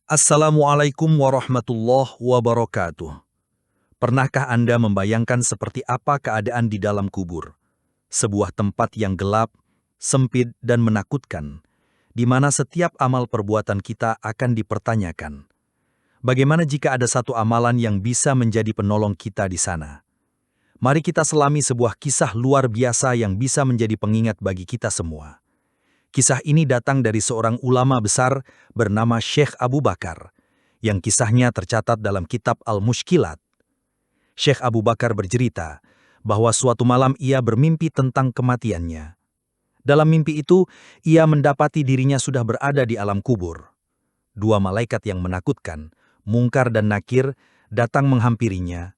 Assalamualaikum warahmatullahi wabarakatuh. Pernahkah Anda membayangkan seperti apa keadaan di dalam kubur? Sebuah tempat yang gelap, sempit, dan menakutkan, di mana setiap amal perbuatan kita akan dipertanyakan. Bagaimana jika ada satu amalan yang bisa menjadi penolong kita di sana? Mari kita selami sebuah kisah luar biasa yang bisa menjadi pengingat bagi kita semua. Kisah ini datang dari seorang ulama besar bernama Syekh Abu Bakar, yang kisahnya tercatat dalam kitab Al-Mushkilat. Syekh Abu Bakar bercerita bahwa suatu malam ia bermimpi tentang kematiannya. Dalam mimpi itu, ia mendapati dirinya sudah berada di alam kubur. Dua malaikat yang menakutkan, Mungkar dan Nakir, datang menghampirinya.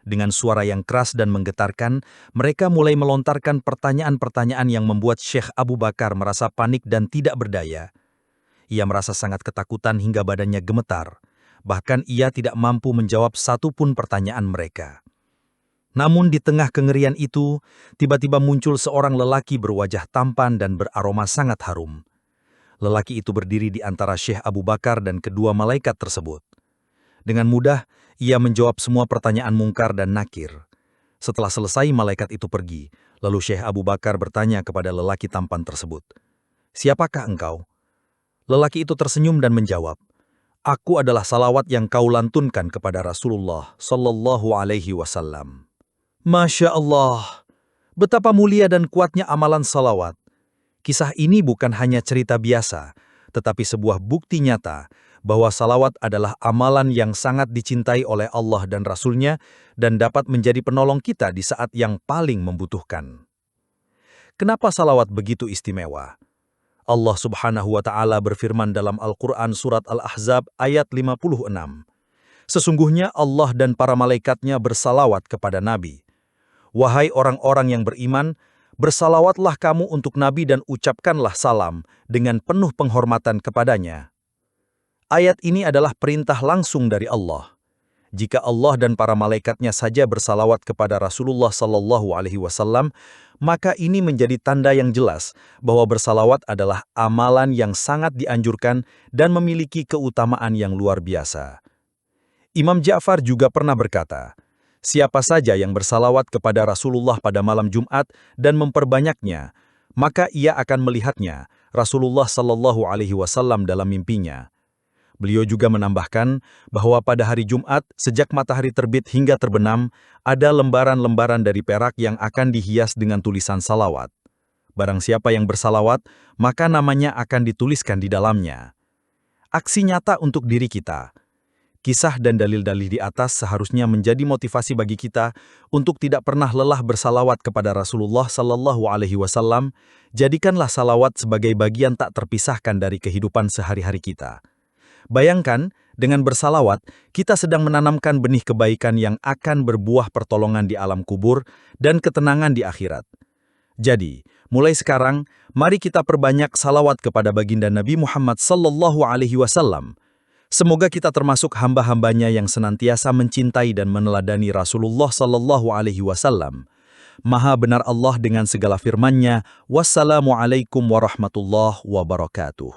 Dengan suara yang keras dan menggetarkan, mereka mulai melontarkan pertanyaan-pertanyaan yang membuat Syekh Abu Bakar merasa panik dan tidak berdaya. Ia merasa sangat ketakutan hingga badannya gemetar. Bahkan ia tidak mampu menjawab satu pun pertanyaan mereka. Namun di tengah kengerian itu, tiba-tiba muncul seorang lelaki berwajah tampan dan beraroma sangat harum. Lelaki itu berdiri di antara Syekh Abu Bakar dan kedua malaikat tersebut. Dengan mudah, ia menjawab semua pertanyaan Mungkar dan Nakir. Setelah selesai, malaikat itu pergi. Lalu Syekh Abu Bakar bertanya kepada lelaki tampan tersebut, "Siapakah engkau?" Lelaki itu tersenyum dan menjawab, "Aku adalah salawat yang kau lantunkan kepada Rasulullah Sallallahu Alaihi Wasallam." Masya Allah, betapa mulia dan kuatnya amalan salawat. Kisah ini bukan hanya cerita biasa, tetapi sebuah bukti nyata bahwa salawat adalah amalan yang sangat dicintai oleh Allah dan Rasul-Nya dan dapat menjadi penolong kita di saat yang paling membutuhkan. Kenapa salawat begitu istimewa? Allah Subhanahu wa Ta'ala berfirman dalam Al-Quran Surat Al-Ahzab ayat 56. Sesungguhnya Allah dan para malaikatnya bersalawat kepada Nabi. Wahai orang-orang yang beriman, bersalawatlah kamu untuk Nabi dan ucapkanlah salam dengan penuh penghormatan kepadanya. Ayat ini adalah perintah langsung dari Allah. Jika Allah dan para malaikatnya saja bersalawat kepada Rasulullah Sallallahu Alaihi Wasallam, maka ini menjadi tanda yang jelas bahwa bersalawat adalah amalan yang sangat dianjurkan dan memiliki keutamaan yang luar biasa. Imam Ja'far juga pernah berkata, "Siapa saja yang bersalawat kepada Rasulullah pada malam Jumat dan memperbanyaknya, maka ia akan melihatnya, Rasulullah Sallallahu Alaihi Wasallam dalam mimpinya." Beliau juga menambahkan bahwa pada hari Jumat, sejak matahari terbit hingga terbenam, ada lembaran-lembaran dari perak yang akan dihias dengan tulisan salawat. Barang siapa yang bersalawat, maka namanya akan dituliskan di dalamnya. Aksi nyata untuk diri kita. Kisah dan dalil-dalil di atas seharusnya menjadi motivasi bagi kita untuk tidak pernah lelah bersalawat kepada Rasulullah Sallallahu Alaihi Wasallam. Jadikanlah salawat sebagai bagian tak terpisahkan dari kehidupan sehari-hari kita. Bayangkan, dengan bersalawat, kita sedang menanamkan benih kebaikan yang akan berbuah pertolongan di alam kubur dan ketenangan di akhirat. Jadi, mulai sekarang, mari kita perbanyak salawat kepada baginda Nabi Muhammad Sallallahu Alaihi Wasallam. Semoga kita termasuk hamba-hambanya yang senantiasa mencintai dan meneladani Rasulullah Sallallahu Alaihi Wasallam. Maha benar Allah dengan segala firman-Nya. Wassalamualaikum warahmatullahi wabarakatuh.